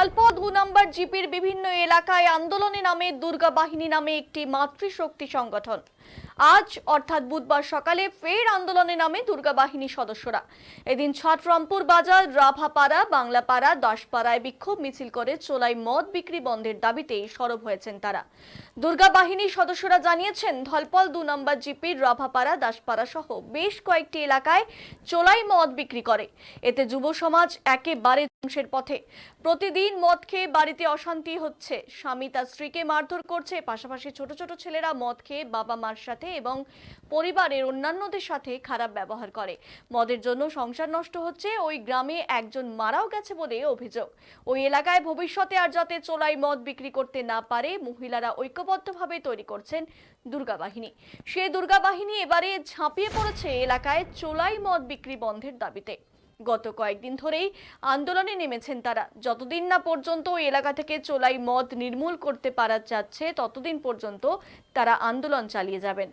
ধলপ ২ নম্বর জিপির বিভিন্ন এলাকায় আন্দোলনে নামে দুর্গা বাহিনী নামে একটি মাতৃশক্তি সংগঠন। আজ অর্থাৎ বুধবার সকালে ফের আন্দোলনে নামে দুর্গা বাহিনীর সদস্যরা। এদিন ছাটরামপুর বাজার, রাভাপাড়া, বাংলাপাড়া, দাসপাড়ায় বিক্ষোভ মিছিল করে চোলাই মদ বিক্রি বন্ধের দাবিতে সরব হয়েছেন তারা। দুর্গা বাহিনীর সদস্যরা জানিয়েছেন, ধলপল ২ নম্বর জিপির রাভাপাড়া, দাসপাড়া সহ বেশ কয়েকটি এলাকায় চোলাই মদ বিক্রি করে। এতে যুব সমাজ একেবারে ধ্বংসের পথে। প্রতিদিন মদ খেয়ে বাড়িতে অশান্তি হচ্ছে, স্বামী তার স্ত্রীকে মারধর করছে, পাশাপাশি ছোট ছোট ছেলেরা মদ খেয়ে বাবা মার সাথে এবং পরিবারের অন্যান্যদের সাথে খারাপ ব্যবহার করে। মদের জন্য সংসার নষ্ট হচ্ছে। ওই গ্রামে একজন মারাও গেছে বলে অভিযোগ। ওই এলাকায় ভবিষ্যতে আর যাতে চোলাই মদ বিক্রি করতে না পারে, মহিলারা ঐক্যবদ্ধভাবে তৈরি করছেন দুর্গা বাহিনী। সেই দুর্গা বাহিনী এবারে ঝাঁপিয়ে পড়েছে এলাকায় চোলাই মদ বিক্রি বন্ধের দাবিতে। গত কয়েকদিন ধরেই আন্দোলনে নেমেছেন তারা। যতদিন না পর্যন্ত এলাকা থেকে চোলাই মদ নির্মূল করতে পারা যাচ্ছে, ততদিন পর্যন্ত তারা আন্দোলন চালিয়ে যাবেন।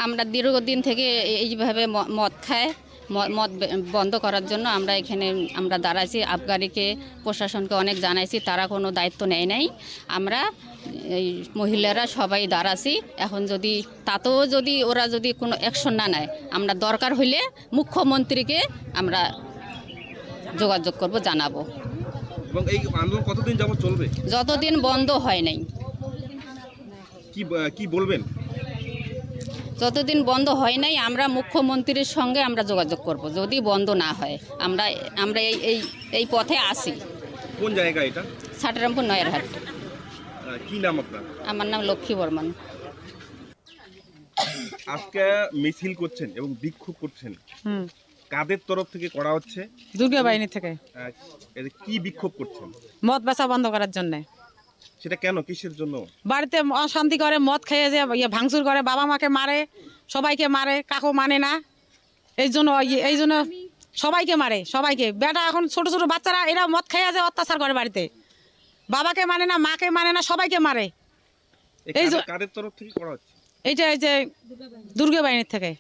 আমরা দীর্ঘদিন থেকে এইভাবে মদ খায়, মদ বন্ধ করার জন্য আমরা এখানে দাঁড়াইছি। আবগারিকে, প্রশাসনকে অনেক জানাইছি, তারা কোনো দায়িত্ব নেয় নাই। আমরা এই মহিলারা সবাই দাঁড়াছি। এখন তাতেও যদি ওরা কোনো অ্যাকশন না নেয়, আমরা দরকার হইলে মুখ্যমন্ত্রীকে আমরা যোগাযোগ করব, জানাবো। এবং এই আন্দোলন কতদিন যাবত চলবে? যতদিন বন্ধ হয় নাই। কি বলবেন? যতদিন বন্ধ হয় নাই আমরা মুখ্যমন্ত্রীর সঙ্গে আমরা যোগাযোগ করব, যদি বন্ধ না হয়। আমরা এই পথে আসি। কোন জায়গা এটা? ছাটরামপুর নয়ারহাট। কি নাম আপনার? আমার নাম লক্ষ্মী বর্মন। আজকে মিছিল করছেন এবং বিক্ষোভ করছেন, কাদের তরফ থেকে করা হচ্ছে? দুর্গা বাহিনী থেকে। কি বিক্ষোভ করছেন? মদ বেচা বন্ধ করার জন্য। সেটা কেন, কিসের জন্য? বাড়িতে অশান্তি করে, মদ খেয়ে যে ভাঙচুর করে, বাবা মাকে মারে, সবাইকে মারে, কাকু মানে না। এই জন্য সবাইকে মারে, সবাইকে। বেটা এখন ছোট ছোট বাচ্চারা এরা মদ খেয়ে যে অত্যাচার করে বাড়িতে, বাবাকে মানে না, মাকে মানে না, সবাইকে মারে। এই কাদের তরফ থেকে করা হচ্ছে? এইটা এই যে দুর্গা বাহিনীর থেকে।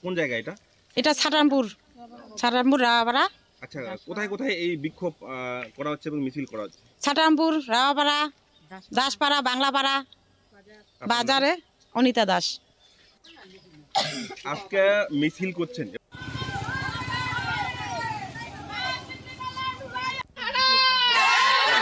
কোন জায়গা এটা? এটা ছাটরামপুর রাওয়াপাড়া। আচ্ছা, কোথায় কোথায় এই বিক্ষোভ করা হচ্ছে এবং মিছিল করা হচ্ছে? ছাটরামপুর, রাওয়াপাড়া, দাসপাড়া, বাংলাপাড়া বাজারে। অনিতা দাস। আজকে মিছিল করছেন।